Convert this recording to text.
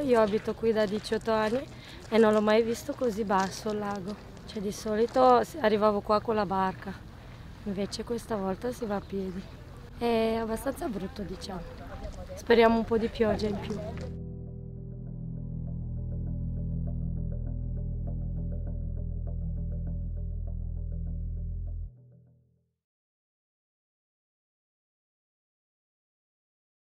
Io abito qui da 18 anni e non l'ho mai visto così basso il lago. Cioè, di solito arrivavo qua con la barca, invece questa volta si va a piedi. È abbastanza brutto, diciamo. Speriamo un po' di pioggia in più.